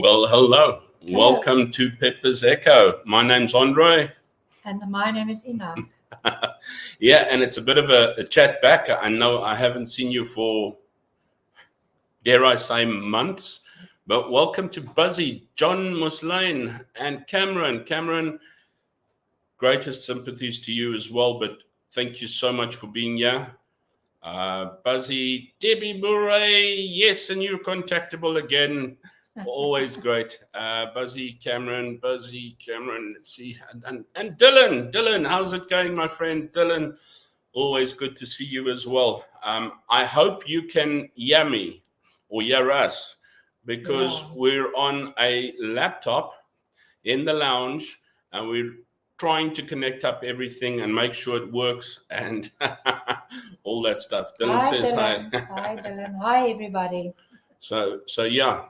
Well, hello. Hello. Welcome to Pepper's Echo. My name's Andre. And my name is Ina. Yeah, and it's a bit of a chat back. I know I haven't seen you for, dare I say, months. But welcome to Buzzy, John Muslane, and Cameron. Cameron, greatest sympathies to you as well, but thank you so much for being here. Buzzy, Debbie Murray, yes, and you're contactable again. Always great. Buzzy, Cameron, let's see. And Dylan, how's it going, my friend? Dylan, always good to see you as well. I hope you can hear me or hear us, because we're on a laptop in the lounge and we're trying to connect up everything and make sure it works and all that stuff. Dylan says hi. Hi, Dylan. Hi, everybody. So yeah,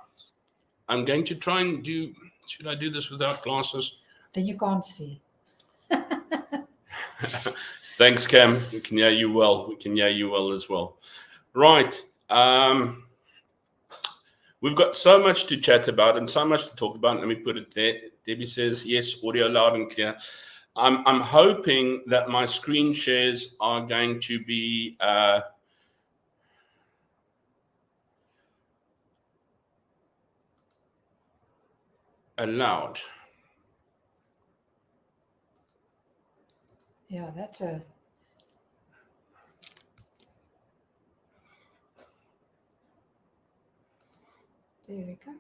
I'm going to try and do, should I do this without glasses? Then you can't see. Thanks, Cam. We can hear you well. We can hear you well as well. Right. We've got so much to chat about and so much to talk about. Let me put it there. Debbie says, yes, audio loud and clear. I'm hoping that my screen shares are going to be allowed. Yeah, that's a... There we go.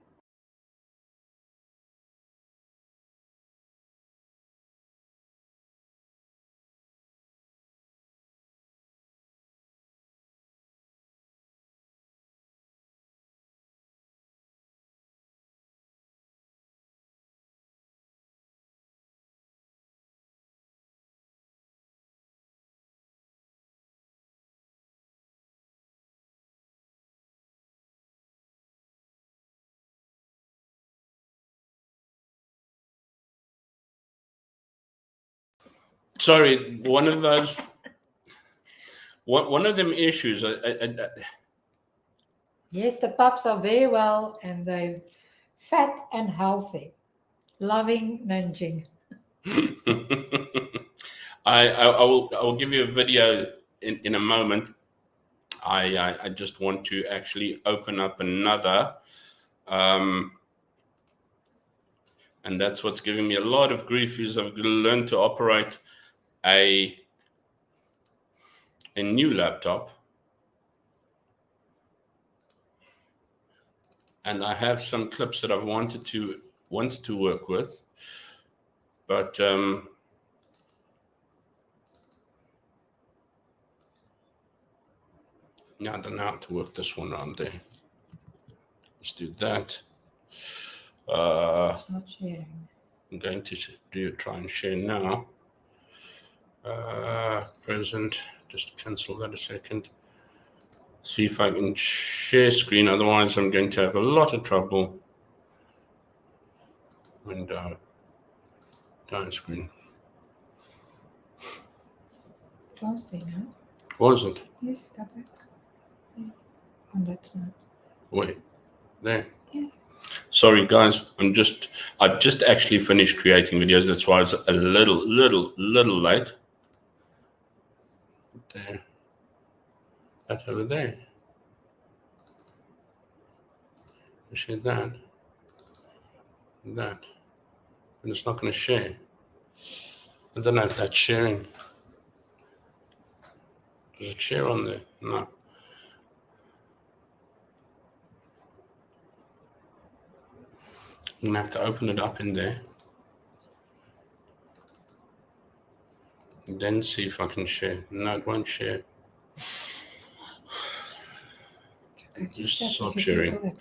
Sorry, one of them issues. Yes, the pups are very well and they're fat and healthy. Loving Nanjing. I will give you a video in a moment. I just want to actually open up another, and that's what's giving me a lot of grief, is I've learned to operate a new laptop, and I have some clips that I've wanted to work with, but yeah, I don't know how to work this one around there. Let's do that. It's not sharing. I'm going to try and share now. Present, just cancel that a second. See if I can share screen, otherwise I'm going to have a lot of trouble. Window, down screen. It was there now. Was it? Yes, go back. Yeah. On that side. Wait, there. Yeah. Sorry guys, I've just actually finished creating videos, that's why I was a little late. There. That's over there. Share that. That. And it's not going to share. I don't know if that's sharing. Does it share on there? No. I'm going to have to open it up in there. And then see if I can share. No, it won't share. Just stop sharing.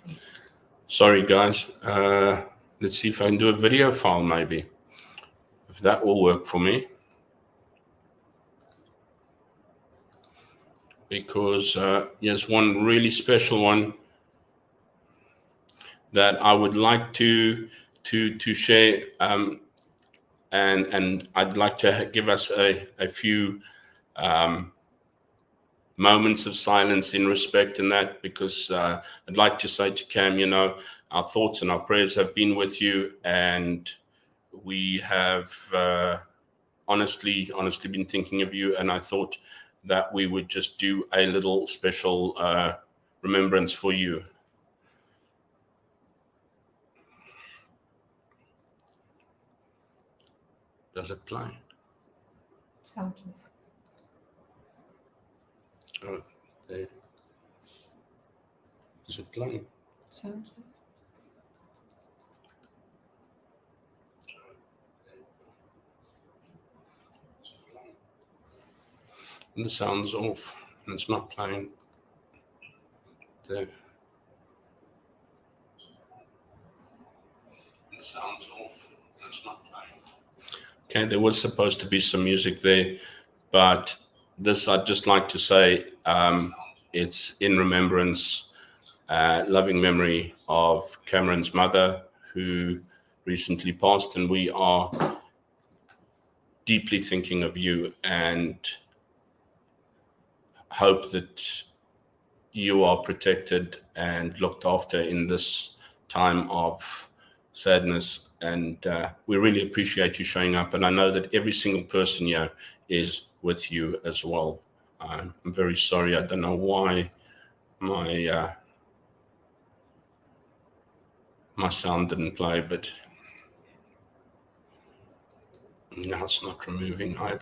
Sorry guys. Let's see if I can do a video file maybe. If that will work for me. Because here's one really special one that I would like to share, and I'd like to give us a few moments of silence in respect in that, because I'd like to say to Cam, our thoughts and our prayers have been with you, and we have honestly been thinking of you. And I thought that we would just do a little special remembrance for you. Does it play? Sound off. Oh, there. Is it playing? Sound off. And the sound's off, and it's not playing. There. The sound's off. It's not playing. Okay, there was supposed to be some music there, but this I'd just like to say it's in remembrance, loving memory of Cameron's mother, who recently passed, and we are deeply thinking of you and hope that you are protected and looked after in this time of sadness. And we really appreciate you showing up. And I know that every single person here is with you as well. I'm very sorry. I don't know why my my sound didn't play, but now it's not removing either.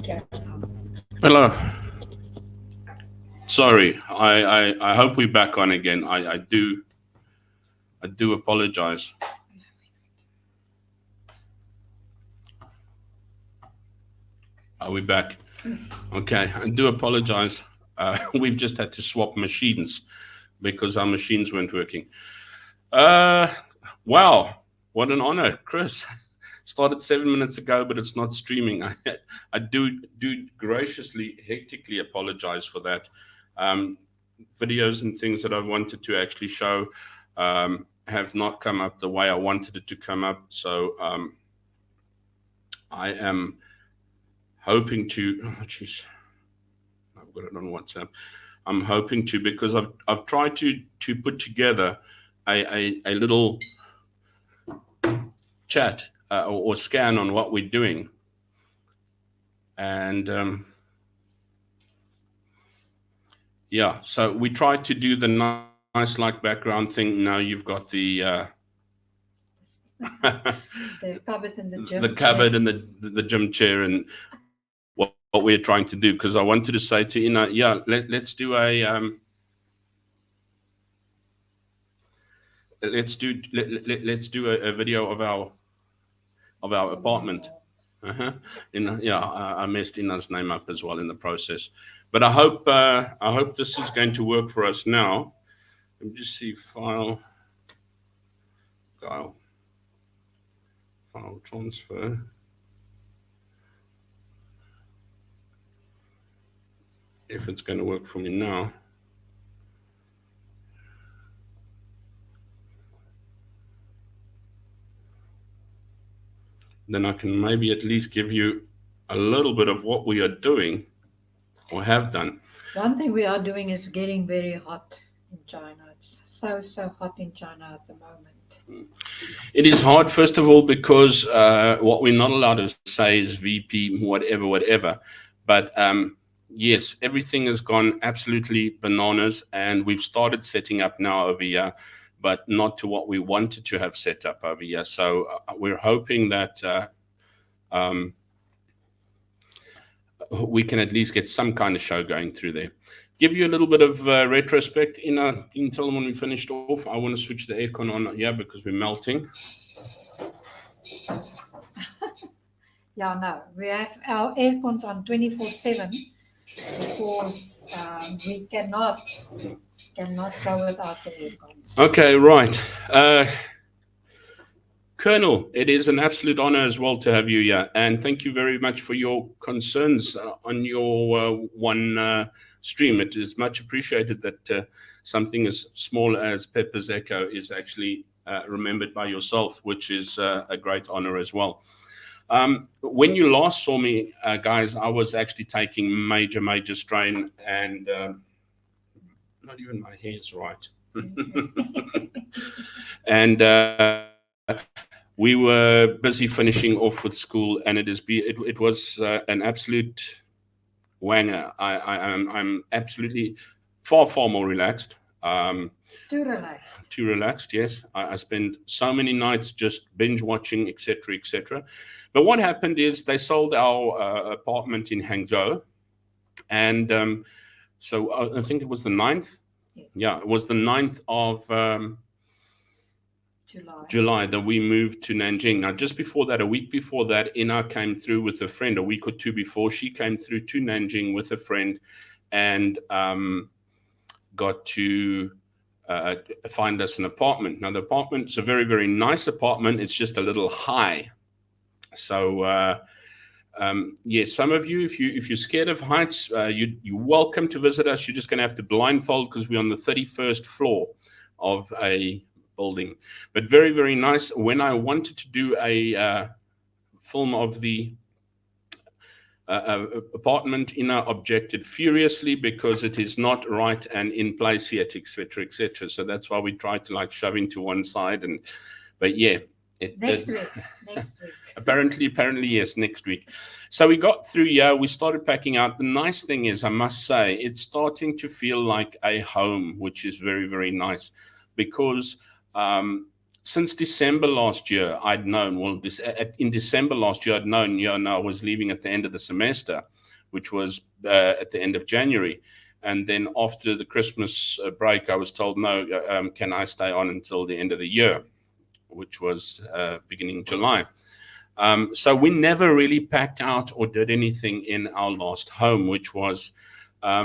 here. Hello. Sorry, I hope we're back on again. I do apologize. Are we back? Okay, I do apologize. We've just had to swap machines because our machines weren't working. Wow, what an honor, Chris. Started 7 minutes ago, but it's not streaming. I do graciously, hectically apologize for that. Videos and things that I wanted to actually show have not come up the way I wanted it to come up. So I am hoping to. Oh, jeez, I've got it on WhatsApp. I'm hoping to, because I've tried to put together a little chat or scan on what we're doing, and yeah, so we tried to do the nice like background thing. Now you've got the the cupboard and the gym the cupboard chair. and the gym chair, and what we're trying to do, because I wanted to say to Ina, yeah, let's do a let's do a video of our apartment. Yeah, I messed Ina's name up as well in the process, but I hope this is going to work for us now. Let me just see file transfer. If it's going to work for me now. Then I can maybe at least give you a little bit of what we are doing or have done. One thing we are doing is getting very hot in China. It's so hot in China at the moment. It is hard, first of all, because what we're not allowed to say is VP, whatever. But yes, everything has gone absolutely bananas, and we've started setting up now over here, but not to what we wanted to have set up over here. So we're hoping that we can at least get some kind of show going through there. Give you a little bit of retrospect. You can tell them when we finished off. I want to switch the aircon on here because we're melting. Yeah, no, we have our aircons on 24/7 because we cannot go without the aircons. Okay, right. Colonel, it is an absolute honor as well to have you here. And thank you very much for your concerns on your one stream. It is much appreciated that something as small as Pepper's Echo is actually remembered by yourself, which is a great honor as well. When you last saw me, guys, I was actually taking major strain, and not even my hair's right. And we were busy finishing off with school, and it was an absolute wanger. I'm absolutely far more relaxed. Too relaxed. Too relaxed, yes. I spend so many nights just binge watching, etc. But what happened is they sold our apartment in Hangzhou, and so I think it was the 9th. Yes. Yeah, it was the 9th of July that we moved to Nanjing. Now, just before that, a week before that, Ina came through with a friend. A week or two before, she came through to Nanjing with a friend, and got to find us an apartment. Now, the apartment is a very nice apartment. It's just a little high. So, yes, some of you, if you're scared of heights, you're welcome to visit us. You're just going to have to blindfold because we're on the 31st floor of a building, but very nice. When I wanted to do a film of the apartment, Ina objected furiously because it is not right and in place yet, etc. So that's why we tried to like shove into one side, but yeah, next week. apparently yes, next week. So we got through. Yeah, we started packing out. The nice thing is, I must say, it's starting to feel like a home, which is very nice, because since December last year, I'd known, in December last year, I'd known, I was leaving at the end of the semester. which was at the end of January. And then after the Christmas break, I was told, no, can I stay on until the end of the year, which was beginning July. So we never really packed out or did anything in our last home, which was, I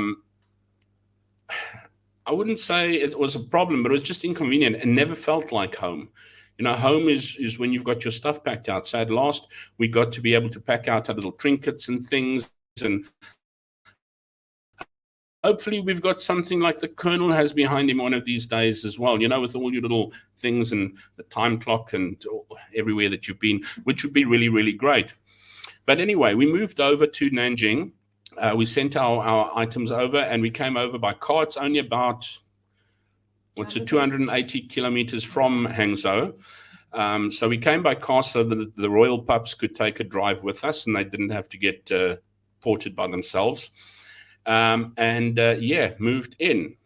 wouldn't say it was a problem, but it was just inconvenient and never felt like home. You know, home is when you've got your stuff packed out. So at last, we got to be able to pack out our little trinkets and things. And hopefully we've got something like the Colonel has behind him one of these days as well, you know, with all your little things and the time clock and everywhere that you've been, which would be really, really great. But anyway, we moved over to Nanjing. We sent our items over, and we came over by car. It's only about, 280 kilometers from Hangzhou. So we came by car so that the royal pups could take a drive with us, and they didn't have to get ported by themselves. Moved in.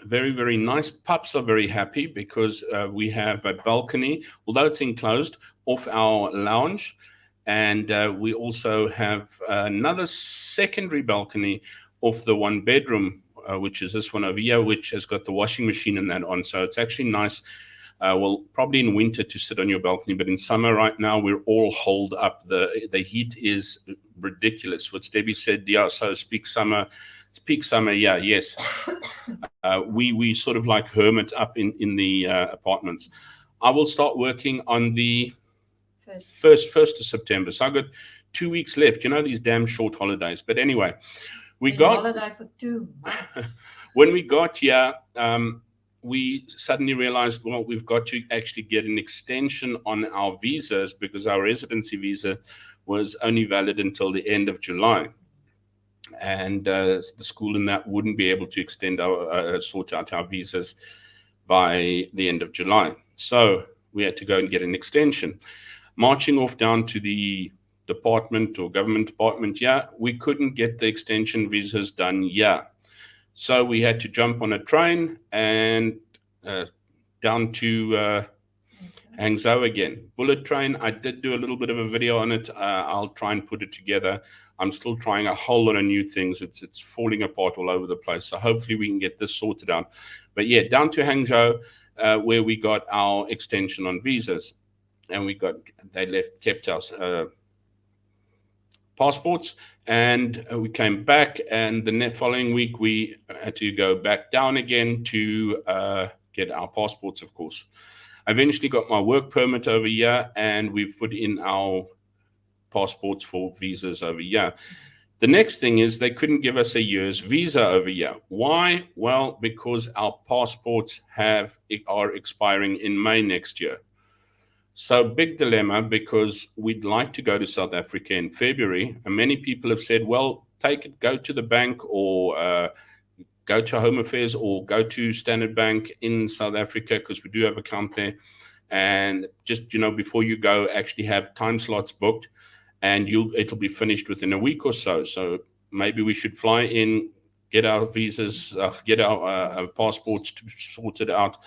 Very, very nice. Pups are very happy because we have a balcony, although it's enclosed, off our lounge. And we also have another secondary balcony off the one bedroom, which is this one over here, which has got the washing machine and that on. So it's actually nice. Well, probably in winter to sit on your balcony, but in summer right now, we're all holed up. The heat is ridiculous. What Debbie said, yeah, so it's peak summer, yeah, yes. We sort of like hermit up in the apartments. I will start working on the first of September. So I've got 2 weeks left. You know, these damn short holidays. But anyway, we got holiday for 2 months. When we got here, we suddenly realized, well, we've got to actually get an extension on our visas because our residency visa was only valid until the end of July. And the school in that wouldn't be able to extend sort out our visas by the end of July. So we had to go and get an extension. Marching off down to the department or government department, we couldn't get the extension visas done, So we had to jump on a train and down to Hangzhou again. Bullet train, I did do a little bit of a video on it. I'll try and put it together. I'm still trying a whole lot of new things. It's falling apart all over the place. So hopefully we can get this sorted out. But yeah, down to Hangzhou, where we got our extension on visas. And they kept our passports, and we came back, and the following week we had to go back down again to get our passports, of course. I eventually got my work permit over here, and we've put in our passports for visas over here. The next thing is they couldn't give us a year's visa over here. Why? Well, because our passports are expiring in May next year. So big dilemma, because we'd like to go to South Africa in February. And many people have said, well, take it, go to the bank or go to Home Affairs or go to Standard Bank in South Africa because we do have an account there. And just, before you go, actually have time slots booked and it'll be finished within a week or so. So maybe we should fly in, get our visas, get our passports sorted out.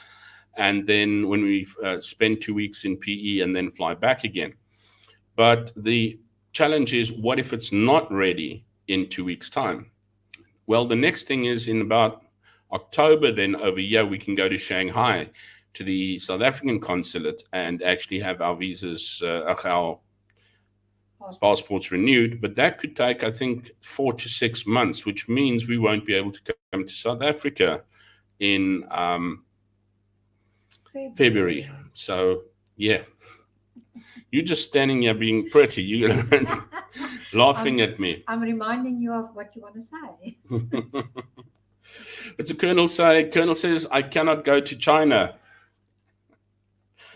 And then when we spend 2 weeks in PE and then fly back again. But the challenge is, what if it's not ready in 2 weeks' time? Well, the next thing is in about October, then over here, we can go to Shanghai to the South African consulate and actually have our visas, our passports renewed. But that could take, I think, 4 to 6 months, which means we won't be able to come to South Africa in February. So, yeah. You're just standing here being pretty. You're laughing at me. I'm reminding you of what you want to say. What's the Colonel say? Colonel says, I cannot go to China.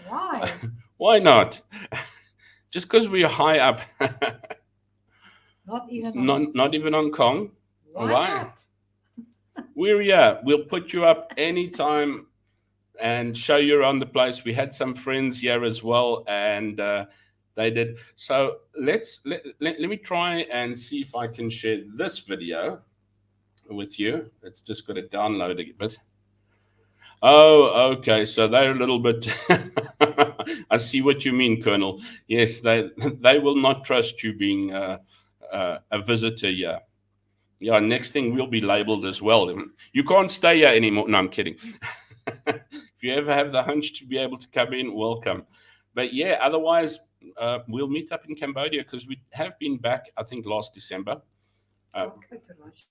Why? Why not? Just because we're high up. Not even Hong Kong. Why not? We'll put you up anytime and show you around the place. We had some friends here as well, and they did. So let me try and see if I can share this video with you. It's just got to download a bit. Oh, okay. So they're a little bit. I see what you mean, Colonel. Yes, they will not trust you being a visitor here. Yeah, next thing we'll be labeled as well. You can't stay here anymore. No, I'm kidding. If you ever have the hunch to be able to come in, welcome. But yeah, otherwise, we'll meet up in Cambodia because we have been back, I think, last December. I'll go to Russia.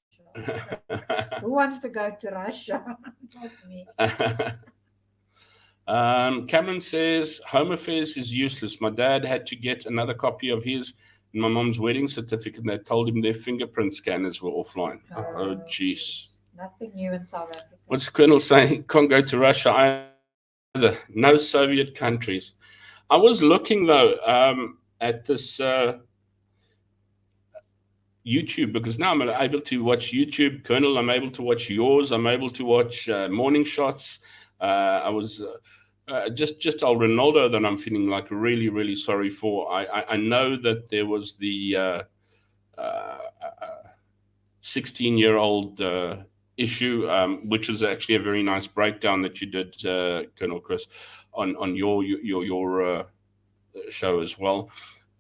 Who wants to go to Russia? Not me. Cameron says, Home Affairs is useless. My dad had to get another copy of his and my mom's wedding certificate, and they told him their fingerprint scanners were offline. Oh, jeez. Nothing new in South Africa. What's the Colonel saying? Can't go to Russia either. No Soviet countries. I was looking, though, at this YouTube, because now I'm able to watch YouTube. Colonel, I'm able to watch yours. I'm able to watch Morning Shots. I was just El Ronaldo that I'm feeling like really, really sorry for. I know that there was the 16-year-old issue, which was actually a very nice breakdown that you did, Colonel Chris, on your show as well.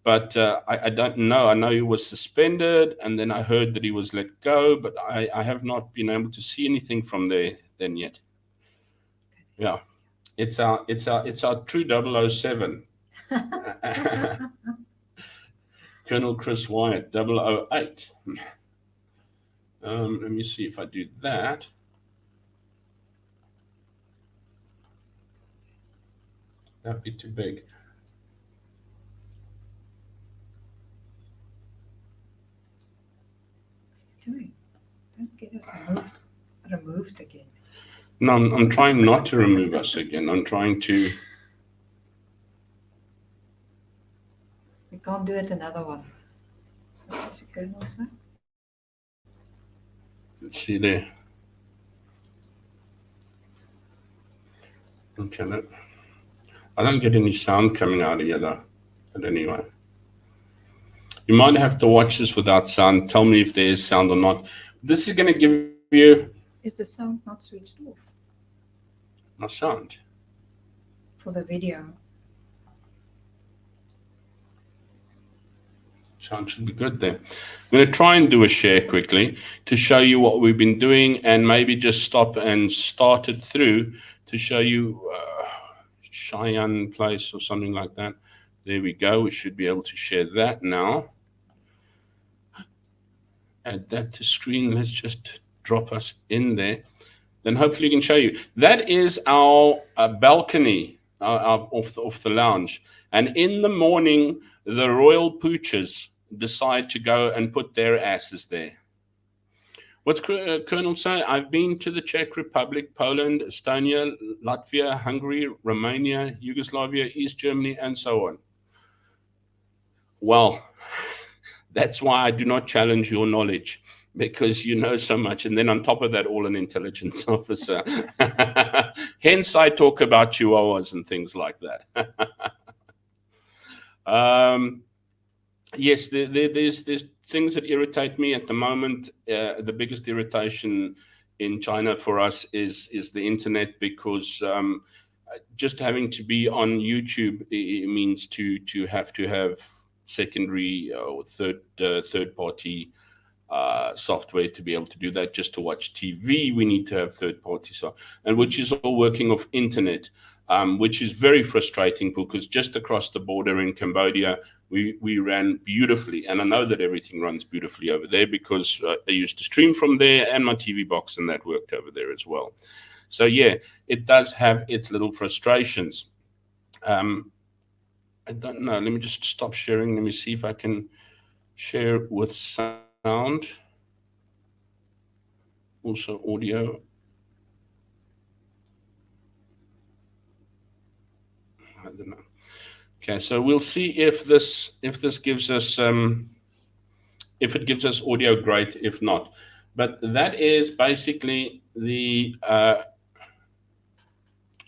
But I don't know. I know he was suspended, and then I heard that he was let go, but I have not been able to see anything from there then yet. Yeah, it's our true 007. Colonel Chris Wyatt, 008. Let me see if I do that. That'd be too big. Don't get us removed again. No, I'm trying not to remove us again. I'm trying to. We can't do it another one. What's it going also? Let's see there. Okay, look. I don't get any sound coming out of here though. But anyway. You might have to watch this without sound. Tell me if there is sound or not. This is going to give you. Is the sound not switched off? My sound. For the video. Sound should be good there. I'm going to try and do a share quickly to show you what we've been doing, and maybe just stop and start it through to show you Cheyenne Place or something like that. There we go. We should be able to share that now. Add that to screen. Let's just drop us in there. Then hopefully we can show you. That is our balcony off the lounge. And in the morning, the royal pooches decide to go and put their asses there. What's Colonel say? I've been to the Czech Republic, Poland, Estonia, Latvia, Hungary, Romania, Yugoslavia, East Germany, and so on. Well, that's why I do not challenge your knowledge, because you know so much. And then on top of that, all an intelligence officer. Hence, I talk about chihuahuas and things like that. Yes, there's things that irritate me at the moment. The biggest irritation in China for us is the internet, because just having to be on YouTube, it means to have secondary or third party software to be able to do that. Just to watch TV, we need to have third party software, and which is all working off internet, which is very frustrating, because just across the border in Cambodia, we ran beautifully, and I know that everything runs beautifully over there because I used to stream from there, and my TV box and that worked over there as well. So yeah, it does have its little frustrations. I don't know. Let me just stop sharing. Let me see if I can share with sound. Also audio. I don't know. Okay, so we'll see if this gives us if it gives us audio, great. If not, but that is basically the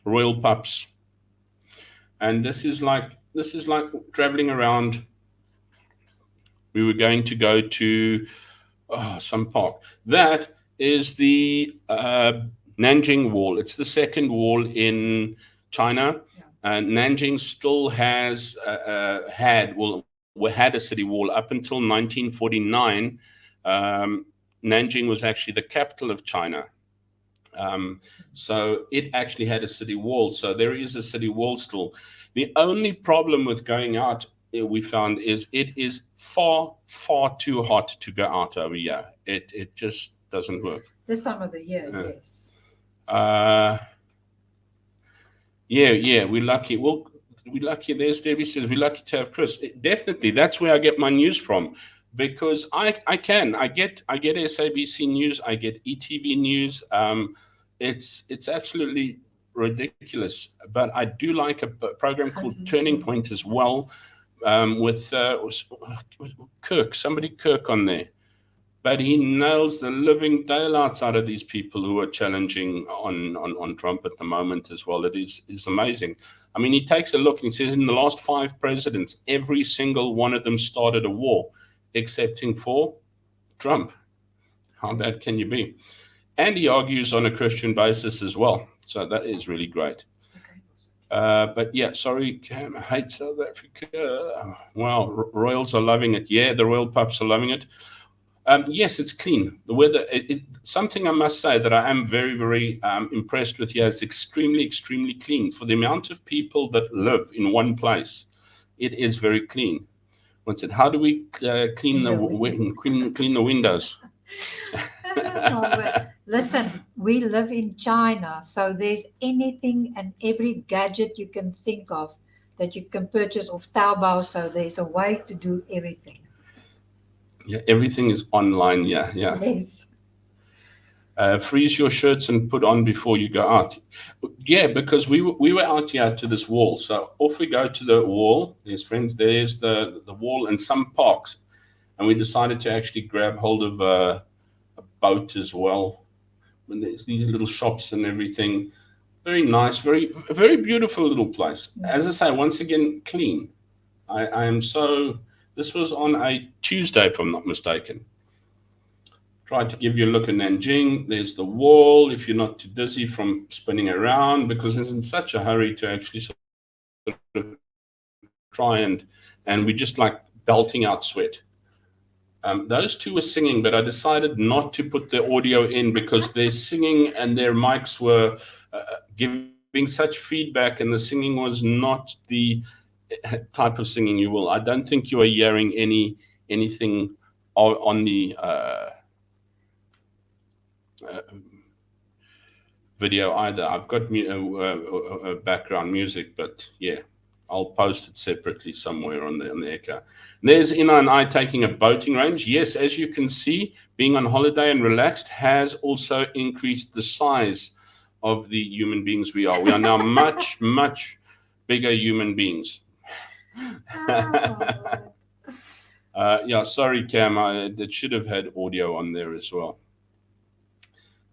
royal pups, and this is like traveling around. We were going to go to some park. That is the Nanjing Wall. It's the second wall in China. And Nanjing still has we had a city wall up until 1949. Nanjing was actually the capital of China. So it actually had a city wall. So there is a city wall still. The only problem with going out, we found, is it is far, far too hot to go out over here. It just doesn't work. This time of the year, yes. Yeah, we're lucky. Well, we're lucky. There's Debbie says we're lucky to have Chris. Definitely, that's where I get my news from, because I get SABC News, I get ETV News. It's absolutely ridiculous. But I do like a program called Turning Point as well, with Kirk on there. But he nails the living daylights out of these people who are challenging on Trump at the moment as well. It is amazing. I mean, he takes a look and he says in the last 5 presidents, every single one of them started a war, excepting for Trump. How bad can you be? And he argues on a Christian basis as well. So that is really great. But yeah, sorry, Cam, I hate South Africa. Wow, Royals are loving it. Yeah, the Royal Pups are loving it. Yes, it's clean. The weather, something I must say that I am very, very impressed with here is extremely, extremely clean. For the amount of people that live in one place, it is very clean. What's it? How do we clean the windows? Listen, we live in China, so there's anything and every gadget you can think of that you can purchase off Taobao. So there's a way to do everything. Yeah, everything is online. Yeah. Yes. Freeze your shirts and put on before you go out. Yeah, because we were out here to this wall. So off we go to the wall. There's the wall and some parks. And we decided to actually grab hold of a boat as well. And there's these little shops and everything. Very nice, very beautiful little place. As I say, once again, clean. I am so... This was on a Tuesday, if I'm not mistaken. Tried to give you a look at Nanjing. There's the wall, if you're not too dizzy from spinning around, because it's in such a hurry to actually sort of try and we just like belting out sweat. Those two were singing, but I decided not to put the audio in because their singing and their mics were giving such feedback, and the singing was not the type of singing you will. I don't think you are hearing anything on the video either. I've got background music, but yeah, I'll post it separately somewhere on the Echo. There's Ina and I taking a boating range. Yes, as you can see, being on holiday and relaxed has also increased the size of the human beings we are. We are now much, much bigger human beings. Yeah, sorry, Cam. It should have had audio on there as well.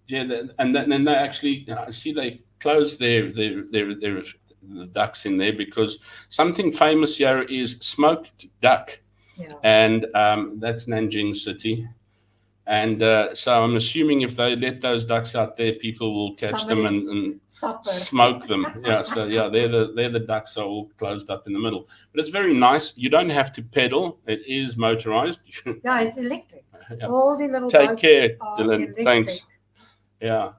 Yeah, and then they actually, I see they closed the ducks in there because something famous here is smoked duck, and that's Nanjing City. And so I'm assuming if they let those ducks out there, people will catch them and smoke them. Yeah, so yeah, they're the ducks are all closed up in the middle. But it's very nice. You don't have to pedal. It is motorized. Yeah, it's electric. Yeah. All the little Take care, Dylan. Electric. Thanks. Yeah.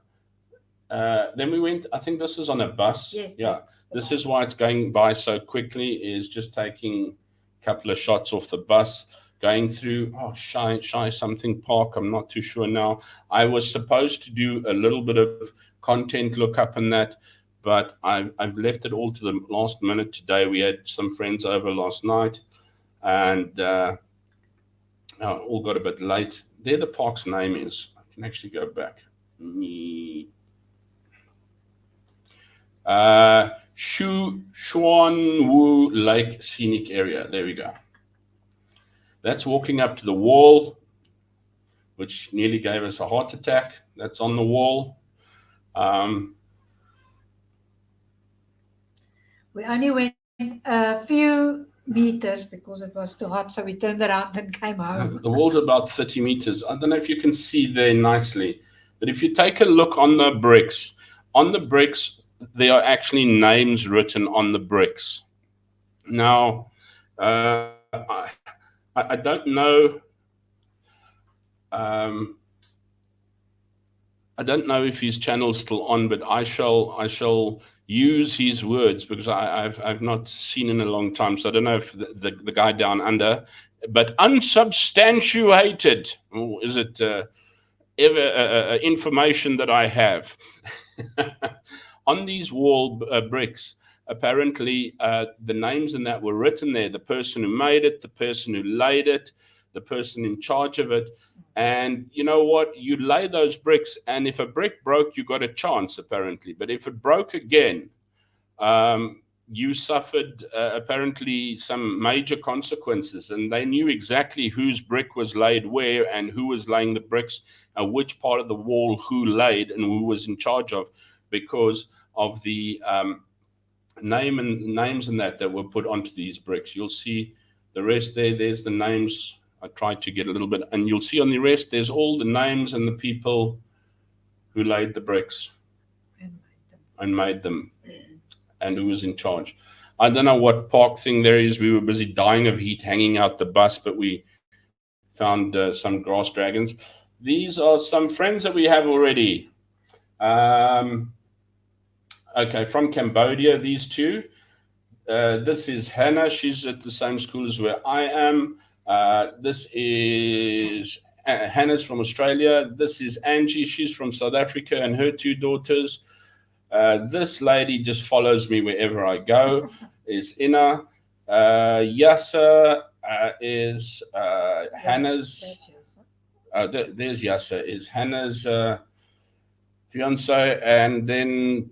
Then we went, I think this is on a bus. Yes, yeah. This is why it's going by so quickly, is just taking a couple of shots off the bus. Going through Shy something park, I'm not too sure now. I was supposed to do a little bit of content lookup on that, but I've left it all to the last minute today. We had some friends over last night, and all got a bit late. There the park's name is. I can actually go back. Shuanwu Lake Scenic Area. There we go. That's walking up to the wall, which nearly gave us a heart attack. That's on the wall. We only went a few meters because it was too hot, so we turned around and came home. The wall's about 30 meters. I don't know if you can see there nicely, but if you take a look on the bricks, there are actually names written on the bricks. Now, I don't know. I don't know if his channel's still on, but I shall use his words because I've not seen in a long time. So I don't know if the guy down under, but unsubstantiated, or is it information that I have on these wall bricks? Apparently, the names and that were written there. The person who made it, the person who laid it, the person in charge of it. And you know what? You lay those bricks, and if a brick broke, you got a chance, apparently. But if it broke again, you suffered apparently some major consequences. And they knew exactly whose brick was laid where and who was laying the bricks, which part of the wall who laid and who was in charge of, because of the names and that were put onto these bricks. You'll see the rest there. There's the names. I tried to get a little bit, and you'll see on the rest, there's all the names and the people who laid the bricks and made them, and who was in charge. I don't know what park thing there is. We were busy dying of heat hanging out the bus, but we found some grass dragons. These are some friends that we have already. Okay, from Cambodia, these two. This is Hannah. She's at the same school as where I am. This is Hannah's from Australia. This is Angie. She's from South Africa, and her two daughters. This lady just follows me wherever I go. Is Ina. Yasa is Hannah's. There's Yasa. Is Hannah's fiance, and then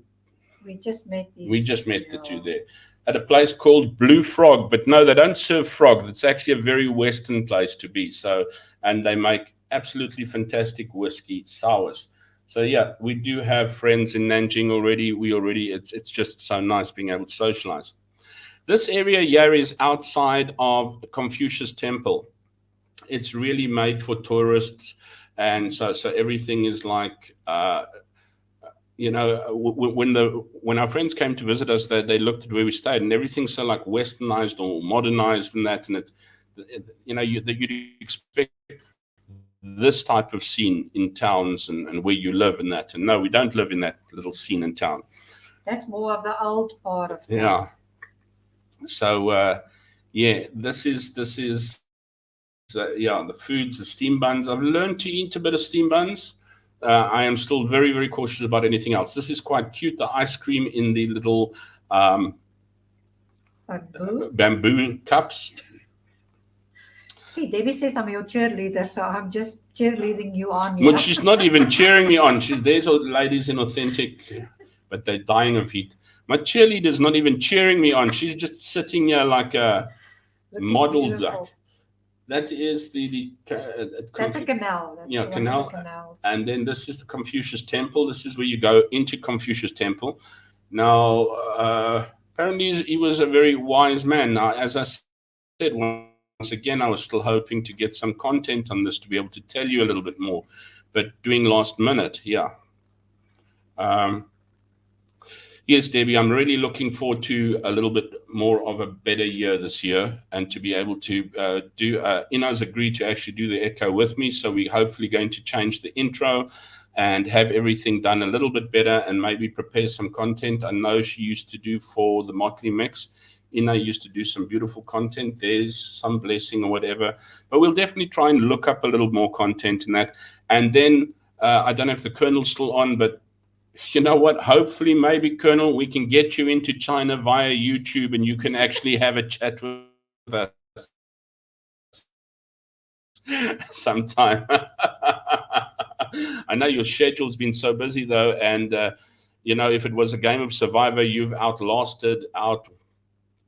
we just met the two there at a place called Blue Frog. But no, they don't serve frog. It's actually a very Western place to be. So, and they make absolutely fantastic whiskey sours. So yeah, we do have friends in Nanjing already. It's just so nice being able to socialize. This area here is outside of Confucius Temple. It's really made for tourists, and so everything is like. When our friends came to visit us, they looked at where we stayed, and everything's so like westernized or modernized and that, and it's, you'd expect this type of scene in towns and where you live and that. And no, we don't live in that little scene in town. That's more of the old part of town. Yeah. So, this is the foods, the steam buns. I've learned to eat a bit of steam buns. I am still very, very cautious about anything else. This is quite cute. The ice cream in the little bamboo cups. See, Debbie says I'm your cheerleader, so I'm just cheerleading you on. Yeah? Well, she's not even cheering me on. There's ladies in authentic, but they're dying of heat. My cheerleader's not even cheering me on. She's just sitting here like a model duck. That is that's a canal. That's canal. And then this is the Confucius Temple. This is where you go into Confucius Temple. Now, apparently he was a very wise man. Now, as I said, once again, I was still hoping to get some content on this to be able to tell you a little bit more. But doing last minute, yeah. Yes, Debbie, I'm really looking forward to a little bit more of a better year this year, and to be able to do. Ina's agreed to actually do the echo with me, so we're hopefully going to change the intro and have everything done a little bit better, and maybe prepare some content. I know she used to do for the Motley Mix. Ina used to do some beautiful content. There's some blessing or whatever, but we'll definitely try and look up a little more content in that. And then I don't know if the Colonel's still on, but you know what? Hopefully, maybe, Colonel, we can get you into China via YouTube, and you can actually have a chat with us sometime. I know your schedule's been so busy, though, and if it was a game of Survivor, you've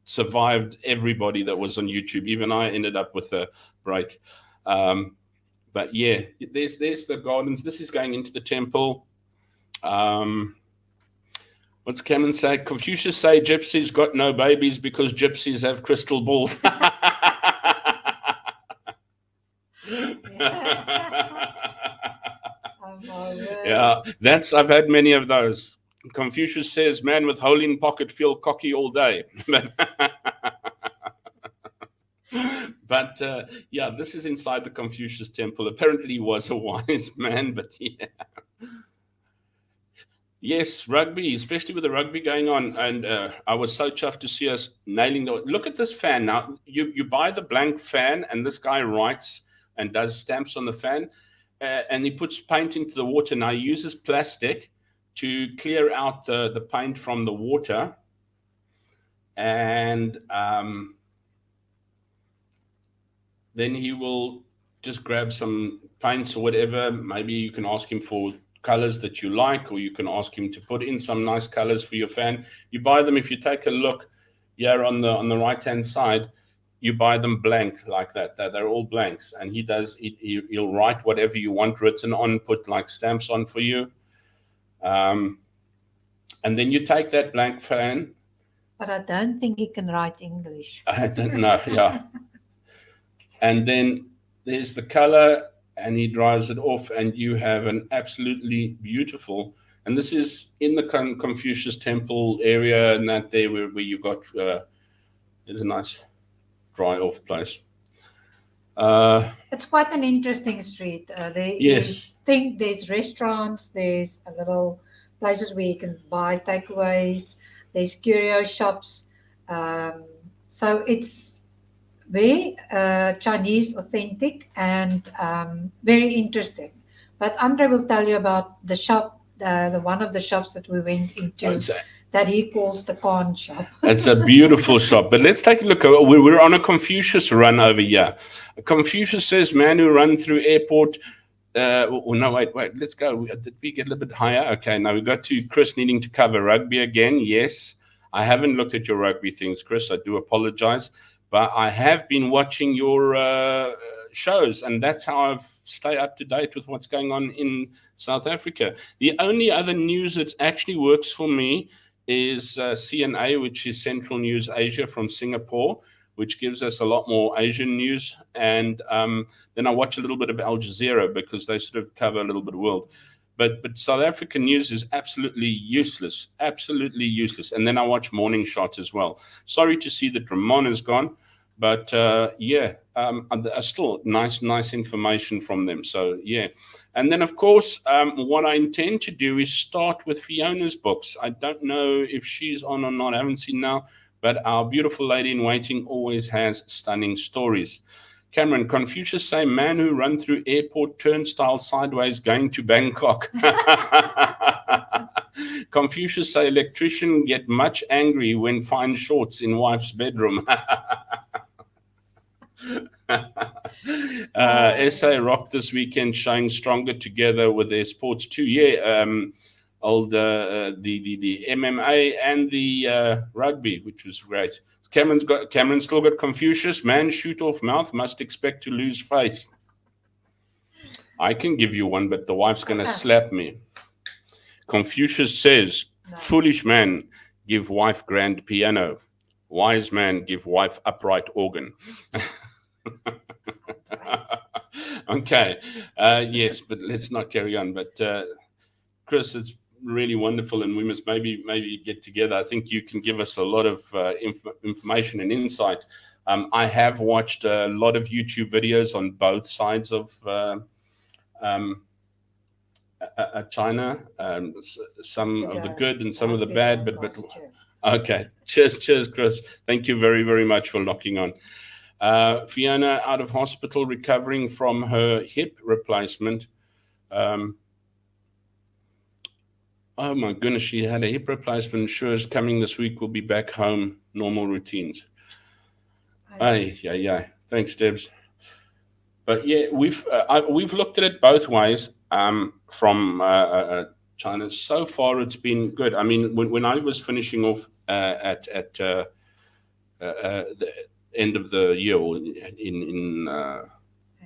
survived everybody that was on YouTube. Even I ended up with a break. But yeah, there's the gardens. This is going into the temple. What's Cameron say? Confucius say gypsies got no babies because gypsies have crystal balls. Yeah, I've had many of those. Confucius says, man with hole in pocket feel cocky all day. But yeah, this is inside the Confucius temple. Apparently, he was a wise man, but yeah. Yes, rugby, especially with the rugby going on, and I was so chuffed to see us nailing the. Look at this fan now. You buy the blank fan, and this guy writes and does stamps on the fan, and he puts paint into the water. Now he uses plastic to clear out the paint from the water, and then he will just grab some paints or whatever. Maybe you can ask him for colors that you like, or you can ask him to put in some nice colors for your fan. You buy them. If you take a look here on the right hand side, you buy them blank like that. They're all blanks, and he'll write whatever you want written on, put like stamps on for you, and then you take that blank fan. But I don't think he can write English. I don't know. Yeah. And then there's the color, and he dries it off, and you have an absolutely beautiful. And this is in the Confucius Temple area, and that there where you got there's a nice dry off place. It's quite an interesting street. Yes. There's restaurants, there's a little places where you can buy takeaways, there's curio shops. So it's very Chinese authentic and very interesting. But Andre will tell you about the shop, the one of the shops that we went into that he calls the corn shop. It's a beautiful shop. But let's take a look. We're on a Confucius run over here. Confucius says, man who run through airport. No, wait. Let's go. Did we get a little bit higher? Okay, now we got to Chris needing to cover rugby again. Yes, I haven't looked at your rugby things, Chris. I do apologize. But I have been watching your shows, and that's how I stay up to date with what's going on in South Africa. The only other news that actually works for me is CNA, which is Central News Asia from Singapore, which gives us a lot more Asian news. And then I watch a little bit of Al Jazeera because they sort of cover a little bit of world. But South African news is absolutely useless. And then I watch Morning Shot as well. Sorry to see that Ramon is gone, but still nice information from them. So yeah, and then of course, what I intend to do is start with Fiona's books. I don't know if she's on or not. I haven't seen now, but our beautiful lady in waiting always has stunning stories. Cameron, Confucius say man who run through airport turnstile sideways going to Bangkok. Confucius say electrician get much angry when find shorts in wife's bedroom. SA Rock this weekend showing stronger together with their sports too. Yeah, the MMA and the rugby, which was great. Cameron's still got Confucius. Man, shoot off mouth, must expect to lose face. I can give you one, but the wife's going to slap me. Confucius says, foolish man, give wife grand piano. Wise man, give wife upright organ. Okay. Yes, but let's not carry on. But Chris, it's really wonderful, and we must maybe get together. I think you can give us a lot of information and insight. I have watched a lot of YouTube videos on both sides of China, some of the good and some of the bad. But okay, cheers, Chris. Thank you very, very much for locking on. Fiona out of hospital recovering from her hip replacement. Oh my goodness, she had a hip replacement. Sure is coming this week. We'll be back home, normal routines. Yeah. Thanks, Debs. But yeah, we've looked at it both ways from China. So far, it's been good. I mean, when I was finishing off at the end of the year, or in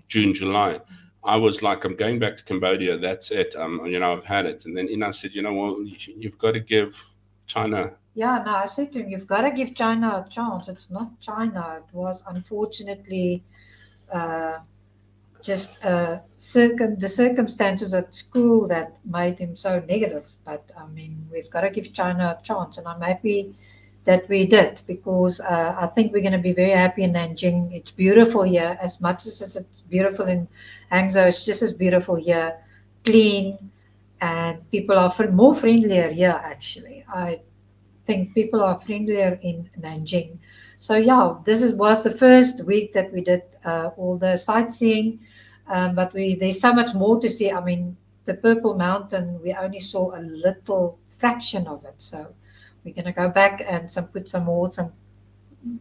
June, July, I was like, I'm going back to Cambodia. That's it. I've had it. And then Ina said, you've got to give China. Yeah, no, I said to him, you've got to give China a chance. It's not China. It was unfortunately just the circumstances at school that made him so negative. But I mean, we've got to give China a chance. And I'm happy that we did, because I think we're going to be very happy in Nanjing. It's beautiful here, as much as it's beautiful in Hangzhou. It's just as beautiful here, clean, and people are more friendlier here. Actually, I think people are friendlier in Nanjing. So yeah, was the first week that we did all the sightseeing, but there's so much more to see. I mean, the Purple Mountain, we only saw a little fraction of it, so we're gonna go back and put some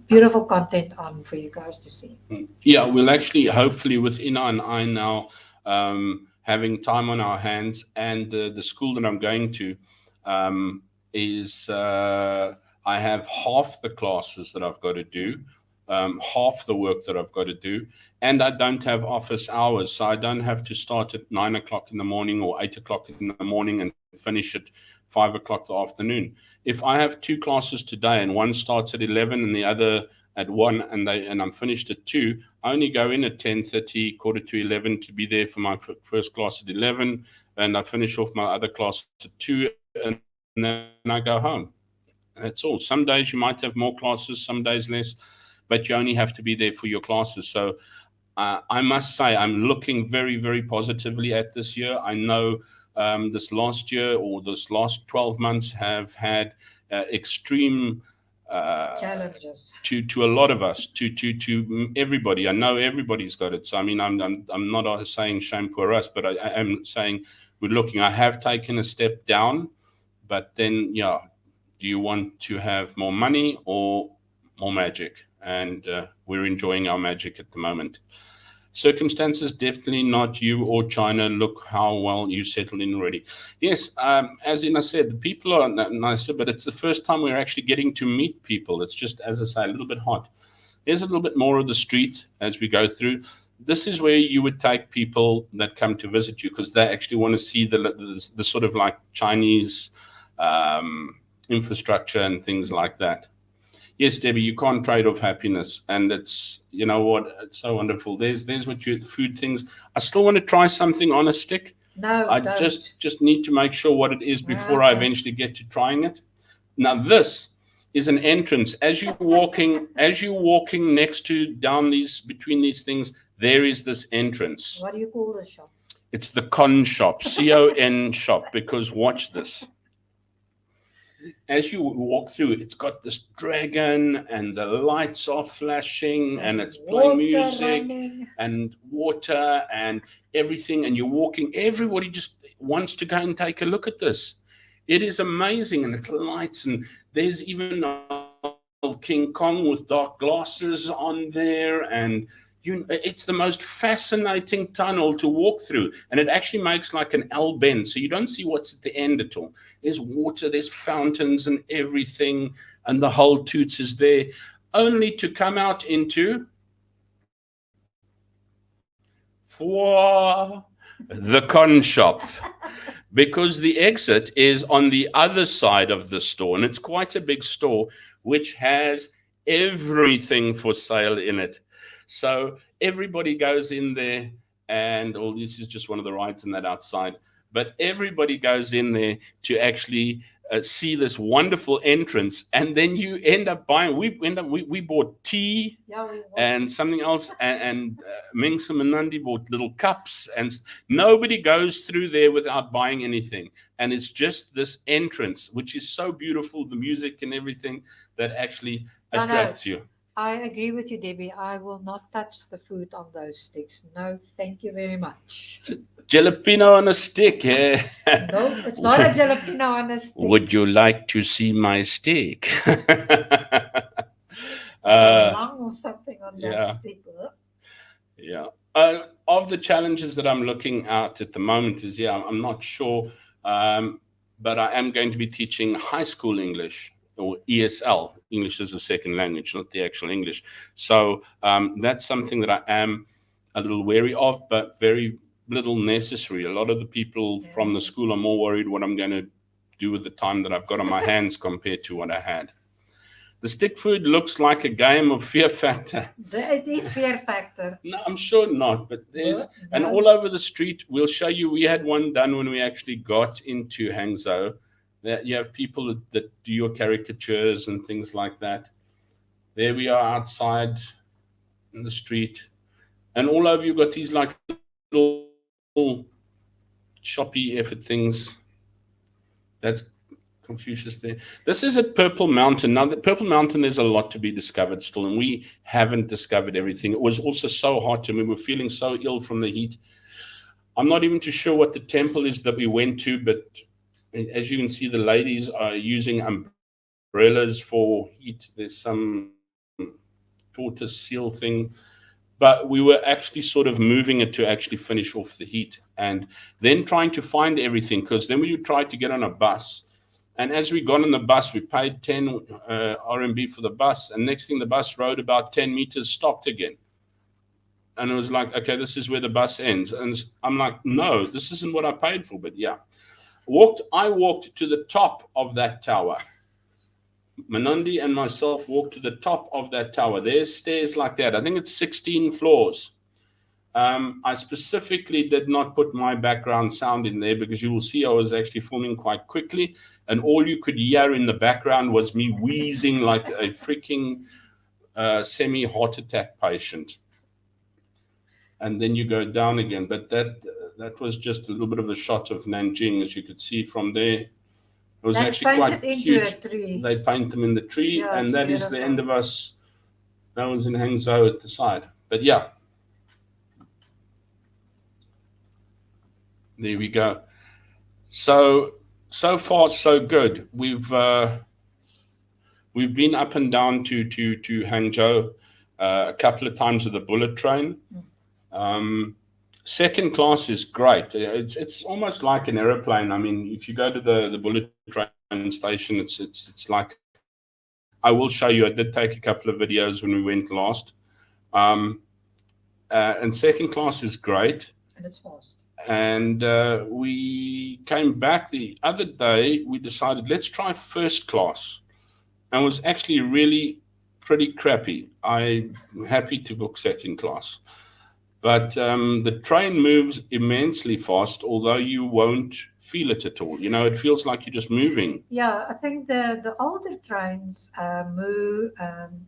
beautiful content on for you guys to see. Yeah, we'll actually, hopefully, with Ina and I now having time on our hands, and the school that I'm going to is I have half the classes that I've got to do, half the work that I've got to do, and I don't have office hours, so I don't have to start at 9 o'clock in the morning or 8 o'clock in the morning and finish at 5 o'clock the afternoon. If I have two classes today and one starts at 11 and the other at 1, and I'm finished at 2, I only go in at 10:30, quarter to 11, to be there for my first class at 11, and I finish off my other class at 2, and then I go home. That's all. Some days you might have more classes, some days less, but you only have to be there for your classes. So I must say I'm looking very, very positively at this year. I know this last year, or this last 12 months, have had extreme Challenges to a lot of us, to everybody. I know everybody's got it. So I mean, I'm not saying shame for us, but I am saying we're looking. I have taken a step down, but then yeah, do you want to have more money or more magic? And we're enjoying our magic at the moment. Circumstances definitely not you or China. Look how well you settled in already. Yes, as I said, the people are nicer, but it's the first time we're actually getting to meet people. It's just, as I say, a little bit hot. There's a little bit more of the street as we go through. This is where you would take people that come to visit you, because they actually want to see the sort of like Chinese infrastructure and things like that. Yes, Debbie, you can't trade off happiness, and it's, you know what, it's so wonderful. There's what you food things. I still want to try something on a stick. No, I don't. just need to make sure what it is before I eventually get to trying it. Now this is an entrance. As you're walking next to down these between these things, there is this entrance. What do you call this shop? It's the con shop, CON shop, because watch this. As you walk through, it's got this dragon, and the lights are flashing, and it's playing music and water and everything, and you're walking. Everybody just wants to go and take a look at this. It is amazing, and it's lights, and there's even King Kong with dark glasses on there, and it's the most fascinating tunnel to walk through, and it actually makes like an L bend, so you don't see what's at the end at all. There's water, there's fountains and everything, and the whole toots is there, only to come out into the con shop, because the exit is on the other side of the store, and it's quite a big store which has everything for sale in it. So everybody goes in there, and this is just one of the rides in that outside, but everybody goes in there to actually see this wonderful entrance, and then you end up buying. We bought tea, and something else, and Mingsa and Nandi bought little cups, and nobody goes through there without buying anything. And it's just this entrance, which is so beautiful, the music and everything, that actually attracts you. I agree with you, Debbie. I will not touch the food on those sticks. No, thank you very much. Jalapeno on a stick, eh? No, it's not a jalapeno on a stick. Would you like to see my stick? Long or something on that stick. Yeah. Of the challenges that I'm looking at the moment is, I'm not sure, but I am going to be teaching high school English, or ESL, English as a second language, not the actual English. So that's something that I am a little wary of, but very little necessary. A lot of the people from the school are more worried what I'm going to do with the time that I've got on my hands compared to what I had. The stick food looks like a game of Fear Factor. It is Fear Factor. No, I'm sure not, but there's, and all over the street, we'll show you, we had one done when we actually got into Hangzhou. That you have people that do your caricatures and things like that. There we are outside in the street, and all over you've got these like little shoppy effort things. That's Confucius there. This is at Purple Mountain. Now, the Purple Mountain, there's a lot to be discovered still, and we haven't discovered everything. It was also so hot, and we were feeling so ill from the heat. I'm not even too sure what the temple is that we went to, but as you can see, the ladies are using umbrellas for heat. There's some tortoise seal thing, but we were actually sort of moving it to actually finish off the heat, and then trying to find everything, because then we tried to get on a bus. And as we got on the bus, we paid 10 RMB for the bus, and next thing the bus rode about 10 meters, stopped again. And it was like, okay, this is where the bus ends. And I'm like, no, this isn't what I paid for. But yeah, I walked to the top of that tower. Manandi and myself walked to the top of that tower. There's stairs like that. I think it's 16 floors. I specifically did not put my background sound in there, because you will see I was actually filming quite quickly, and all you could hear in the background was me wheezing like a freaking semi-heart attack patient. And then you go down again. But that was just a little bit of a shot of Nanjing, as you could see from there. It was That's actually quite painted into huge. a tree. They paint them in the tree, Yeah, and it's that is the beautiful. end of us. That one's in Hangzhou at the side. But yeah, there we go. So far so good. We've been up and down to Hangzhou a couple of times with the bullet train. Second class is great. It's almost like an aeroplane. I mean, if you go to the bullet train station, it's like, I will show you. I did take a couple of videos when we went last. And second class is great. And it's fast. And we came back the other day. We decided, let's try first class, and it was actually really pretty crappy. I'm happy to book second class. But the train moves immensely fast, although you won't feel it at all. It feels like you're just moving. Yeah, I think the older trains move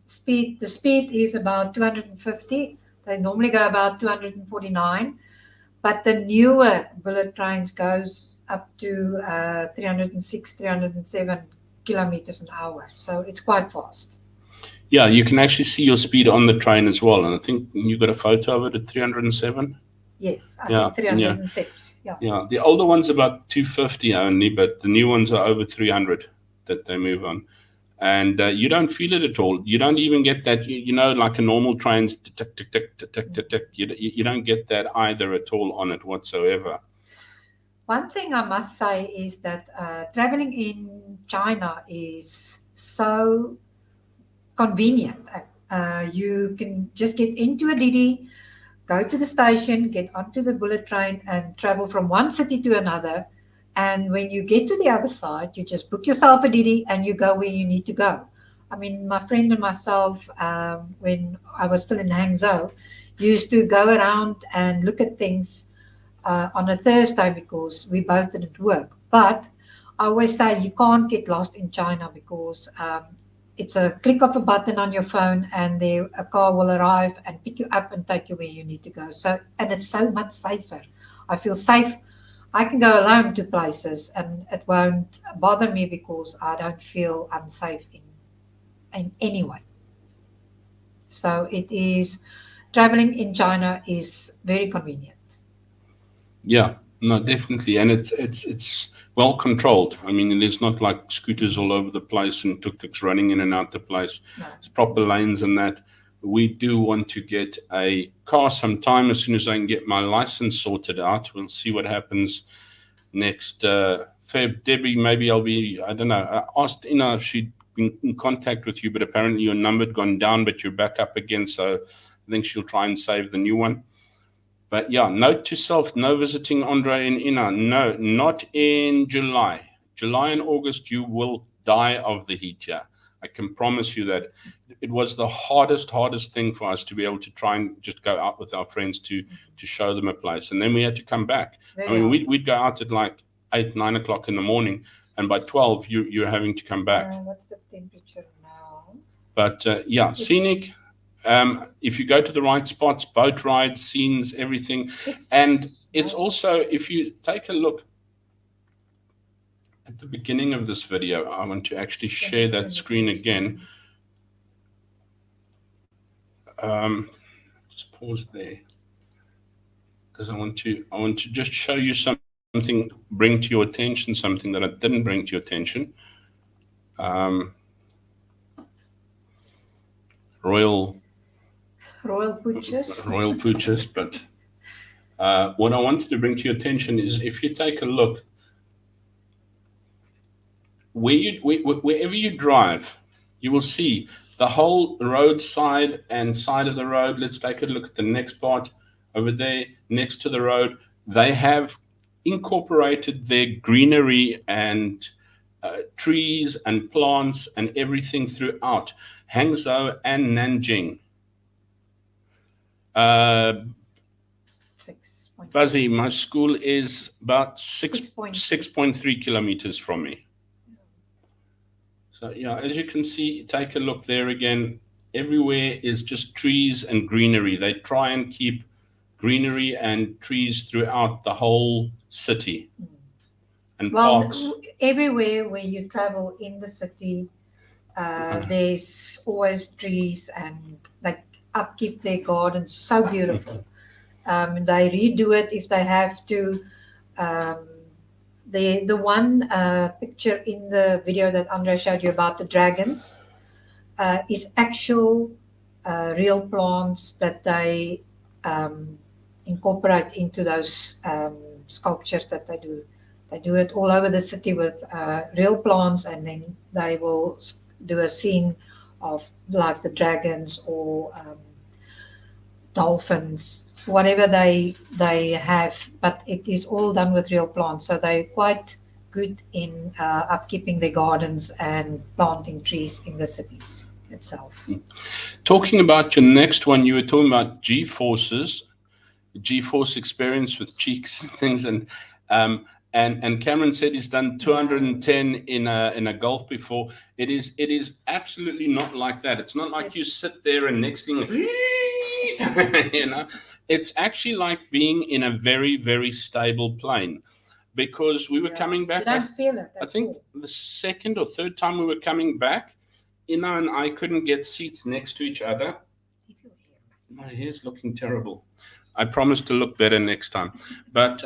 speed. The speed is about 250. They normally go about 249, but the newer bullet trains goes up to 306, 307 kilometers an hour. So it's quite fast. Yeah, you can actually see your speed on the train as well. And I think you got a photo of it at 307. Yes, I Yeah, think 306. Yeah. Yeah, the older one's about 250 only, but the new ones are over 300 that they move on. And you don't feel it at all. You don't even get that, like a normal train's tick, tick, tick, tick, tick, tick, tick. You don't get that either at all on it whatsoever. One thing I must say is that traveling in China is so convenient. You can just get into a Didi, go to the station, get onto the bullet train, and travel from one city to another. And when you get to the other side, you just book yourself a Didi and you go where you need to go. I mean, my friend and myself, when I was still in Hangzhou, used to go around and look at things on a Thursday because we both didn't work. But I always say you can't get lost in China because it's a click of a button on your phone and a car will arrive and pick you up and take you where you need to go. And it's so much safer. I feel safe. I can go alone to places and it won't bother me because I don't feel unsafe in any way. So traveling in China is very convenient. Yeah, no, definitely. And it's well controlled. I mean, there's not like scooters all over the place and tuk-tuks running in and out the place. No. It's proper lanes and that. We do want to get a car sometime as soon as I can get my license sorted out. We'll see what happens next Feb. Debbie, maybe I don't know. I asked Ina if she'd been in contact with you, but apparently your number had gone down, but you're back up again. So I think she'll try and save the new one. But yeah, note to self, no visiting Andre and Ina. No, not in July. July and August, you will die of the heat here. I can promise you that. It was the hardest thing for us to be able to try and just go out with our friends to show them a place. And then we had to come back. I mean, we'd go out at like 8, 9 o'clock in the morning. and by 12 you're having to come back. What's the temperature now? But yeah, scenic. If you go to the right spots, boat rides, scenes, everything. And it's also, if you take a look at the beginning of this video, I want to actually share that screen again. Just pause there, because I want to just show you something, bring to your attention something that I didn't bring to your attention. Royal pooches, but what I wanted to bring to your attention is, if you take a look, wherever you drive, you will see the whole roadside and side of the road. Let's take a look at the next part over there next to the road. They have incorporated their greenery and trees and plants and everything throughout Hangzhou and Nanjing. Buzzy, my school is about 6.3 kilometers from me. So yeah, as you can see, take a look there again. Everywhere is just trees and greenery. They try and keep greenery and trees throughout the whole city. And parks. Everywhere where you travel in the city, there's always trees, and like upkeep their gardens so beautiful. They redo it if they have to. The one picture in the video that Andre showed you about the dragons is actual real plants that they incorporate into those sculptures that they do. They do it all over the city with real plants, and then they will do a scene of like the dragons or dolphins, whatever they have, but it is all done with real plants. So they're quite good in upkeeping their gardens and planting trees in the cities itself. Talking about your next one, you were talking about G-force experience with cheeks and things, and Cameron said he's done 210 in a golf before. It is absolutely not like that. It's not like you sit there and next thing, you know, it's actually like being in a very, very stable plane. Because we were coming back, I feel it. I think the second or third time we were coming back, Ina and I couldn't get seats next to each other. My hair's looking terrible. I promise to look better next time. But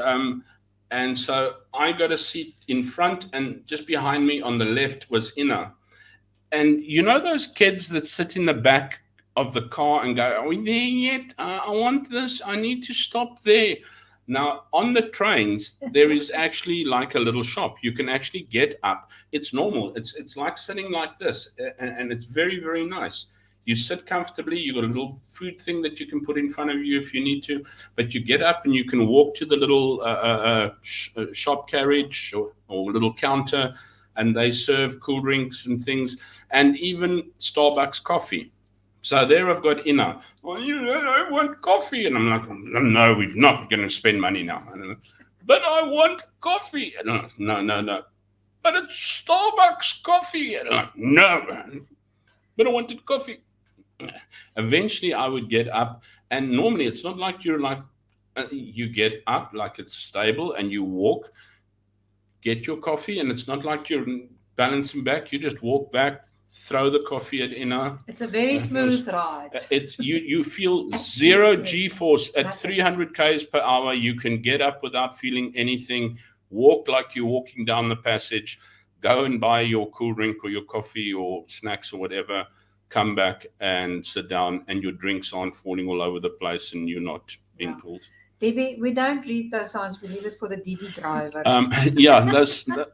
and so I got a seat in front, and just behind me on the left was Ina. And you know those kids that sit in the back of the car and go, "Are we there yet? I want this. I need to stop there." Now, on the trains, there is actually like a little shop. You can actually get up. It's normal. It's like sitting like this, and it's very, very nice. You sit comfortably. You got a little food thing that you can put in front of you if you need to, but you get up and you can walk to the little shop carriage or little counter, and they serve cool drinks and things, and even Starbucks coffee. So there I've got Ina. Well, I want coffee. And I'm like, no, we're not going to spend money now. But I want coffee. And I'm like, no. But it's Starbucks coffee. And I'm like, no. But I wanted coffee. Eventually I would get up. And normally it's not like you're like, you get up like it's stable and you walk, get your coffee. And it's not like you're balancing back. You just walk back, throw the coffee at Ina. It's a very smooth ride. It's you feel zero G-force at 300 k's per hour. You can get up without feeling anything, walk like you're walking down the passage, go and buy your cool drink or your coffee or snacks or whatever, come back and sit down, and your drinks aren't falling all over the place and you're not being pulled. Debbie, we don't read those signs. We leave it for the DD driver.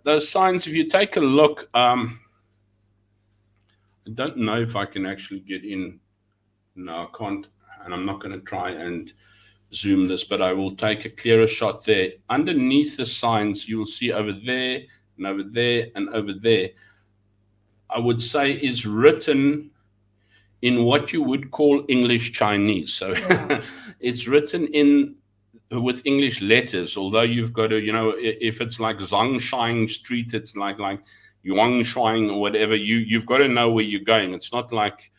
Those signs, if you take a look, I don't know if I can actually get in. No, I can't. And I'm not going to try and zoom this, but I will take a clearer shot there. Underneath the signs, you will see over there and over there and over there, I would say is written in what you would call English Chinese. So it's written in with English letters, although you've got to, if it's like Zhongshan Street, it's like Yuangshuang or whatever, you've got to know where you're going. It's not like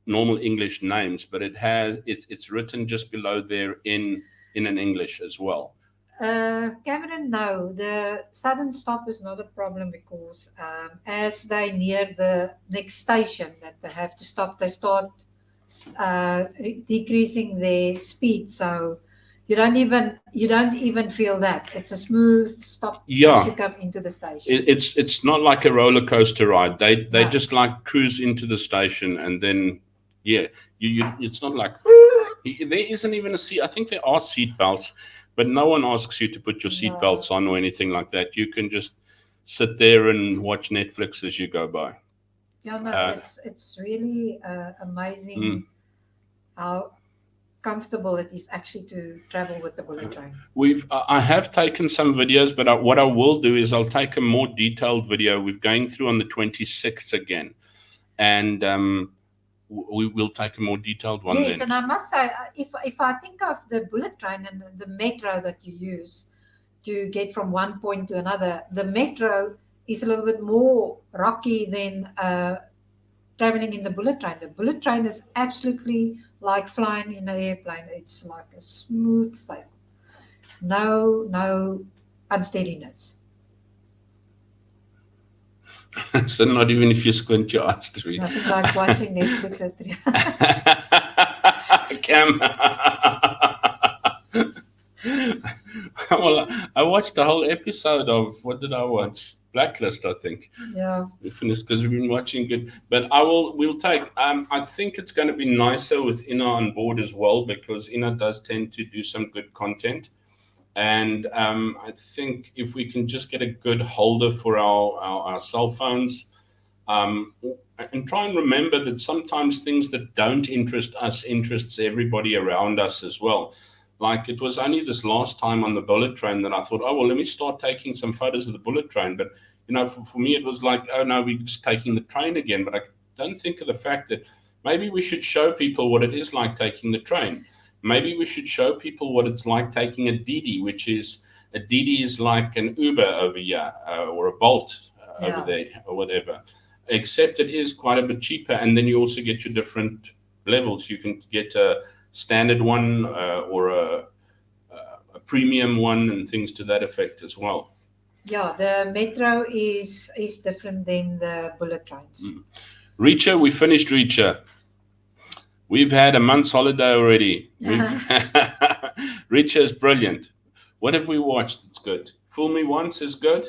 normal English names, but it's written just below there in an English as well. Cameron, no, the sudden stop is not a problem because as they near the next station that they have to stop, they start decreasing their speed. So you don't even feel that. It's a smooth stop as you come into the station. It's not like a roller coaster ride. They No. just like cruise into the station, and then it's not like there isn't even a seat. I think there are seat belts, but no one asks you to put your seat belts on or anything like that. You can just sit there and watch Netflix as you go by. Yeah, no, it's really amazing how comfortable it is actually to travel with the bullet train. I have taken some videos, but what I will do is I'll take a more detailed video. We're going through on the 26th again, and we will take a more detailed one. Yes, then. And I must say, if I think of the bullet train and the metro that you use to get from one point to another, the metro is a little bit more rocky than traveling in the bullet train. The bullet train is absolutely like flying in an airplane. It's like a smooth sail. No unsteadiness. So not even if you squint your eyes through. Nothing like watching Netflix at 3. Cam. Well, I watched the whole episode of, what did I watch? Blacklist, I think. Yeah. We finished because we've been watching good. But we'll take, I think it's going to be nicer with Ina on board as well, because Ina does tend to do some good content. And I think if we can just get a good holder for our cell phones, and try and remember that sometimes things that don't interest us interests everybody around us as well. Like it was only this last time on the bullet train that I thought, oh, well, let me start taking some photos of the bullet train. But, for me, it was like, oh, no, we're just taking the train again. But I don't think of the fact that maybe we should show people what it is like taking the train. Maybe we should show people what it's like taking a Didi, which is a Didi is like an Uber over here or a Bolt over there or whatever, except it is quite a bit cheaper. And then you also get your different levels. You can get a standard one or a premium one and things to that effect as well. Yeah, the metro is different than the bullet trains. Reacher, we finished Reacher. We've had a month's holiday already. Reacher is brilliant. What have we watched? It's good. Fool Me Once is good.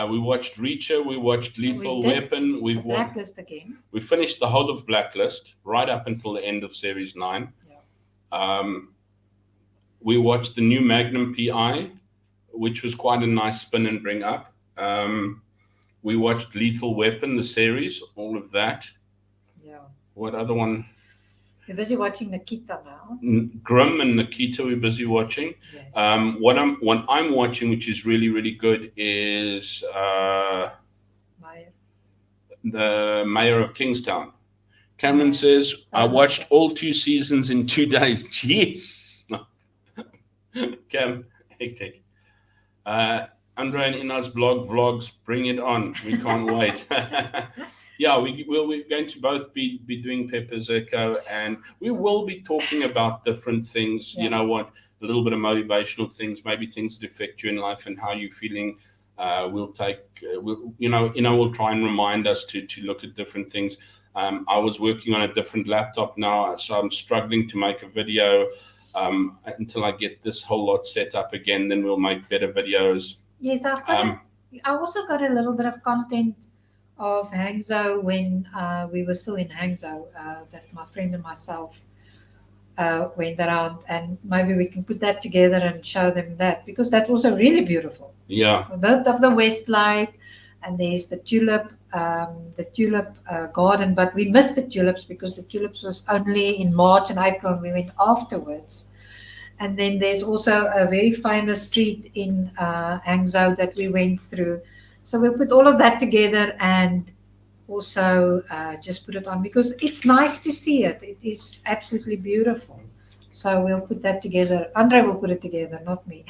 We watched Reacher. We watched Lethal Weapon. We've Blacklist again. We finished the whole of Blacklist right up until the end of Series 9. Yeah. We watched the new Magnum PI, which was quite a nice spin and bring up. We watched Lethal Weapon, the series, all of that. Yeah. What other one? We're busy watching Nikita now. Grimm and Nikita we're busy watching. Yes. What I'm watching, which is really, really good, is the Mayor of Kingstown. Cameron says, I watched all 2 seasons in 2 days. Jeez. Cam, hectic. Andre and Ina's blog vlogs, bring it on. We can't wait. Yeah, we're going to both be doing Pepper's Echo, and we will be talking about different things. Yeah. You know what? A little bit of motivational things, maybe things that affect you in life and how you're feeling. We'll try and remind us to look at different things. I was working on a different laptop now, so I'm struggling to make a video until I get this whole lot set up again. Then we'll make better videos. Yes, I also got a little bit of content of Hangzhou when we were still in Hangzhou, that my friend and myself went around, and maybe we can put that together and show them that, because that's also really beautiful. Yeah. A bit of the West Lake, and there's the tulip garden, but we missed the tulips because the tulips was only in March and April, and we went afterwards. And then there's also a very famous street in Hangzhou that we went through. So we'll put all of that together and also just put it on, because it's nice to see it. It is absolutely beautiful. So we'll put that together. Andre will put it together, not me.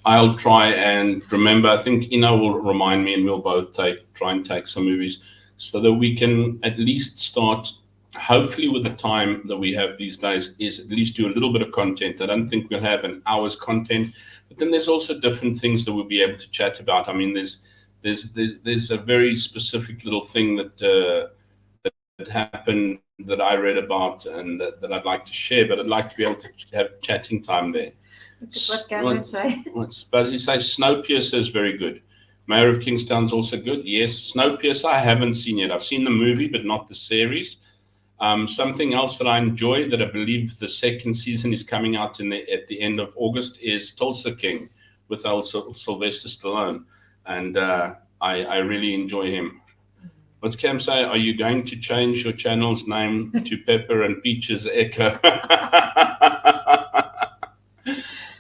I'll try and remember. I think Ina will remind me, and we'll both try and take some movies so that we can at least start. Hopefully, with the time that we have these days, is at least do a little bit of content. I don't think we'll have an hour's content, but then there's also different things that we'll be able to chat about. I mean, there's a very specific little thing that happened that I read about and that I'd like to share, but I'd like to be able to have chatting time there. What Cameron say? What's Buzzy say? Snowpiercer is very good. Mayor of Kingstown's also good. Yes, Snowpiercer I haven't seen yet. I've seen the movie, but not the series. Something else that I enjoy that I believe the second season is coming out at the end of August is Tulsa King with also Sylvester Stallone. And I really enjoy him. What's Cam say? Are you going to change your channel's name to Pepper and Peach's Echo?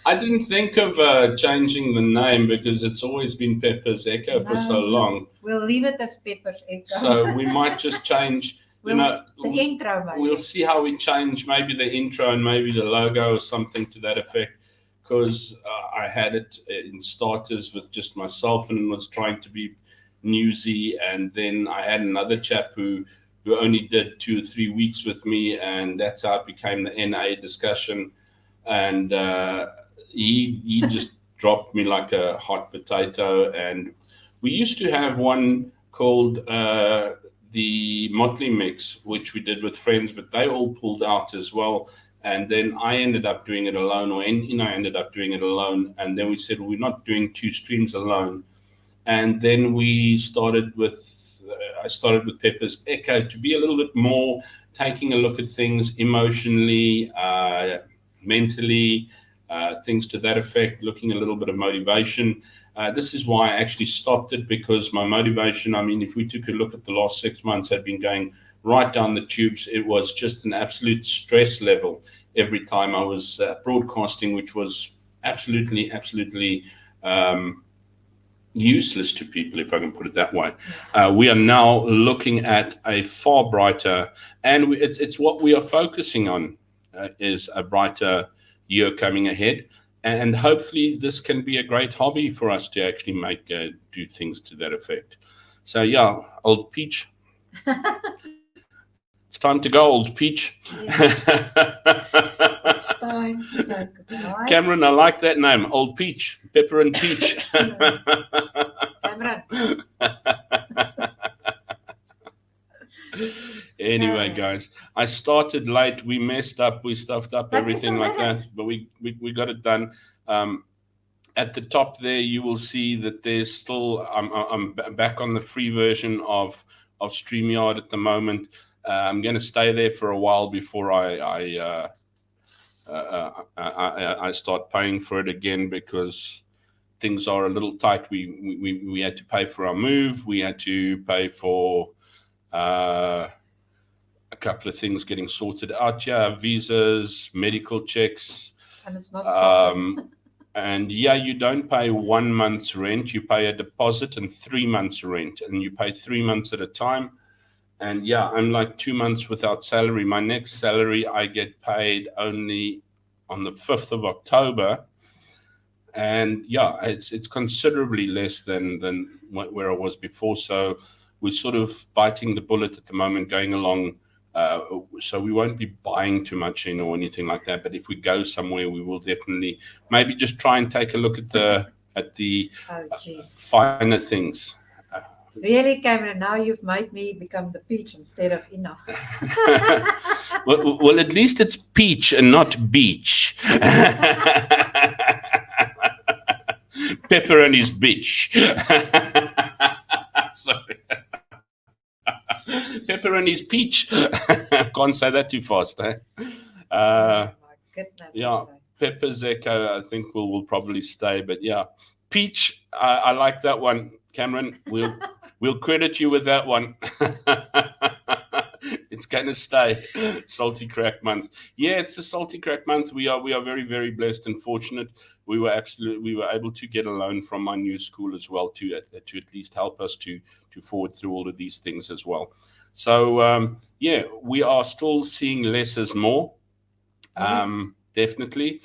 I didn't think of changing the name because it's always been Pepper's Echo for so long. We'll leave it as Pepper's Echo. So we might just change, the intro. Maybe. We'll see how we change maybe the intro and maybe the logo or something to that effect. Because I had it in starters with just myself and was trying to be newsy, and then I had another chap who only did 2 or 3 weeks with me, and that's how it became the NA discussion. And he just dropped me like a hot potato. And we used to have one called the Motley Mix, which we did with friends, but they all pulled out as well. And then I ended up doing it alone, or I ended up doing it alone. And then we said, well, we're not doing 2 streams alone. And then I started with Pepper's Echo to be a little bit more taking a look at things emotionally, mentally, things to that effect, looking a little bit of motivation. This is why I actually stopped it, because my motivation, I mean, if we took a look at the last 6 months, had been going right down the tubes. It was just an absolute stress level every time I was broadcasting, which was absolutely useless to people, if I can put it that way. We are now looking at a far brighter, and it's what we are focusing on, is a brighter year coming ahead. And hopefully this can be a great hobby for us to actually do things to that effect. So yeah, old Peach. It's time to go, old Peach. It's time to say goodbye. Cameron, I like that name, Old Peach. Pepper and Peach. Cameron. Anyway, guys, I started late. We messed up. We stuffed up everything like that, but we got it done. At the top there, you will see that there's still. I'm back on the free version of StreamYard at the moment. I'm going to stay there for a while before I start paying for it again, because things are a little tight. We had to pay for our move. We had to pay for a couple of things getting sorted out. Yeah, visas, medical checks. And it's not and yeah, you don't pay 1 month's rent. You pay a deposit and 3 months rent, and you pay 3 months at a time. And yeah, I'm like 2 months without salary. My next salary I get paid only on the 5th of October. And yeah, it's considerably less than where I was before. So we're sort of biting the bullet at the moment, going along. So we won't be buying too much in or anything like that. But if we go somewhere, we will definitely maybe just try and take a look at the finer things. Really, Cameron, now you've made me become the Peach instead of Ina. well, at least it's Peach and not Beach. Pepper and his bitch. Sorry. Pepper and his peach. Can't say that too fast, eh? My goodness. Yeah, Pepper's Echo, I think will probably stay. But yeah, Peach, I like that one. Cameron, we'll credit you with that one. It's going to stay. Salty Crack Month. Yeah, it's a Salty Crack Month. We are very, very blessed and fortunate. We were able to get a loan from my new school as well to at least help us to forward through all of these things as well. So yeah, we are still seeing less as more. Yes. Definitely.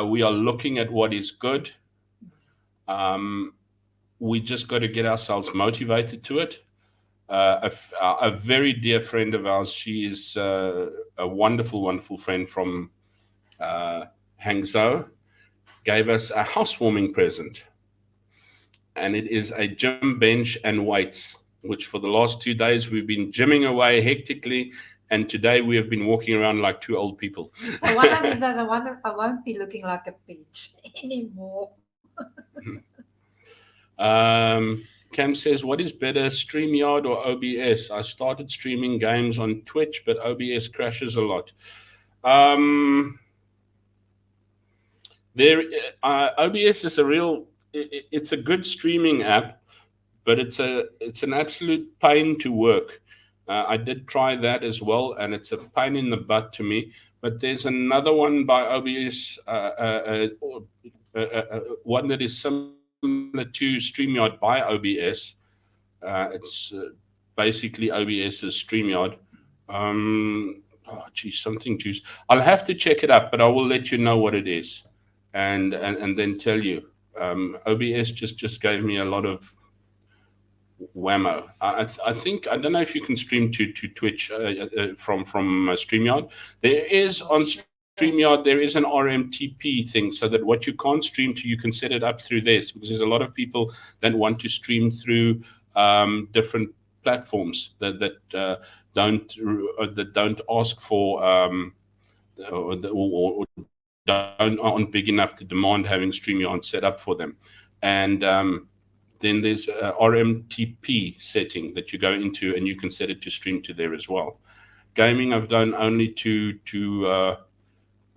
We are looking at what is good. We just got to get ourselves motivated to it. A very dear friend of ours, she is a wonderful, wonderful friend from Hangzhou, gave us a housewarming present. And it is a gym bench and weights, which for the last 2 days we've been gymming away hectically. And today we have been walking around like two old people. So one of these days, I won't be looking like a peach anymore. Cam says, what is better, StreamYard or OBS? I started streaming games on Twitch, but OBS crashes a lot. There, OBS is it's a good streaming app, but it's an absolute pain to work. I did try that as well, and it's a pain in the butt to me. But there's another one by OBS, one that is similar to StreamYard by OBS. It's basically OBS's StreamYard. Something juice. I'll have to check it up, but I will let you know what it is, and then tell you. OBS just gave me a lot of whammo. I think, I don't know if you can stream to Twitch from StreamYard. There is on StreamYard, there is an RMTP thing, so that what you can't stream to, you can set it up through this, because there's a lot of people that want to stream through different platforms that don't ask for or aren't big enough to demand having StreamYard set up for them. And then there's a RMTP setting that you go into, and you can set it to stream to there as well. Gaming I've done only to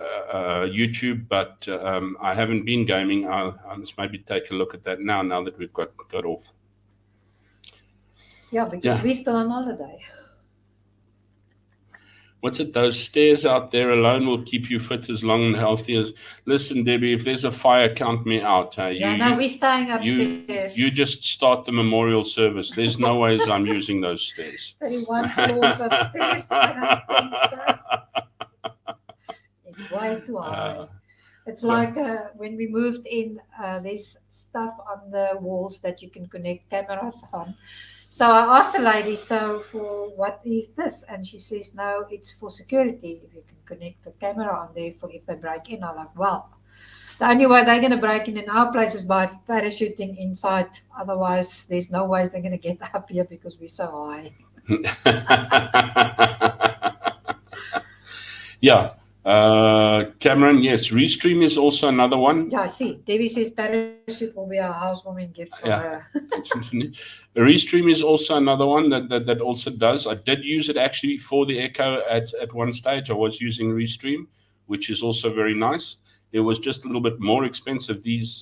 YouTube, but I haven't been gaming. I'll just maybe take a look at that now that we've got off. Yeah, because we're still on holiday. What's it? Those stairs out there alone will keep you fit as long and healthy as. Listen, Debbie, if there's a fire, count me out. We're staying upstairs. You just start the memorial service. There's no ways I'm using those stairs. 31 floors upstairs. I don't think so. It's way too high. It's like when we moved in, there's stuff on the walls that you can connect cameras on. So I asked the lady, so for what is this? And she says, no, it's for security. If you can connect the camera on there for if they break in. I'm like, well, the only way they're going to break in our place is by parachuting inside. Otherwise, there's no ways they're going to get up here because we're so high. Yeah. Cameron, yes, Restream is also another one. Yeah, I see. Debbie says parachute will be a housewarming gift for her. Restream is also another one that also does. I did use it actually for the Echo at one stage. I was using Restream, which is also very nice. It was just a little bit more expensive. These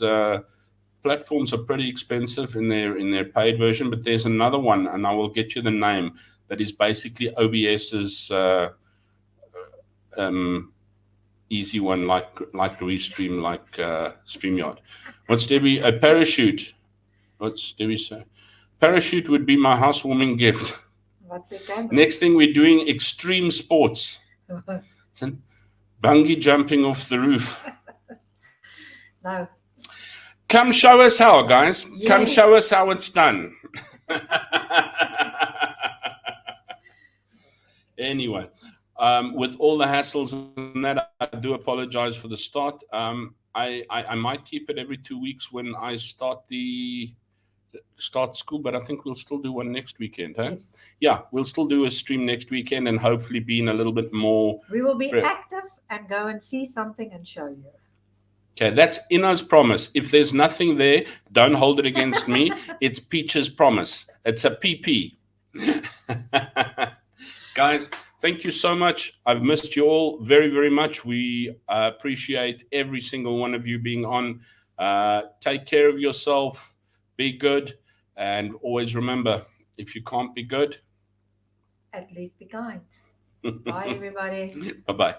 platforms are pretty expensive in their paid version, but there's another one, and I will get you the name, that is basically OBS's easy one, like Restream, like StreamYard. What's Debbie? A parachute. What's Debbie say? Parachute would be my housewarming gift. What's it, Cameron? Next thing, we're doing extreme sports. Bungee jumping off the roof. No. Come show us how, guys. Yes. Come show us how it's done. Anyway. With all the hassles and that, I do apologize for the start. I might keep it every 2 weeks when I start school, but I think we'll still do one next weekend, huh? Yes. Yeah, we'll still do a stream next weekend, and hopefully be in a little bit more. We will be active and go and see something and show you. Okay, that's Ina's promise. If there's nothing there, don't hold it against me. It's Peach's promise. It's a PP. Guys, thank you so much. I've missed you all very, very much. We appreciate every single one of you being on. Take care of yourself. Be good. And always remember, if you can't be good, at least be kind. Bye, everybody. Bye-bye.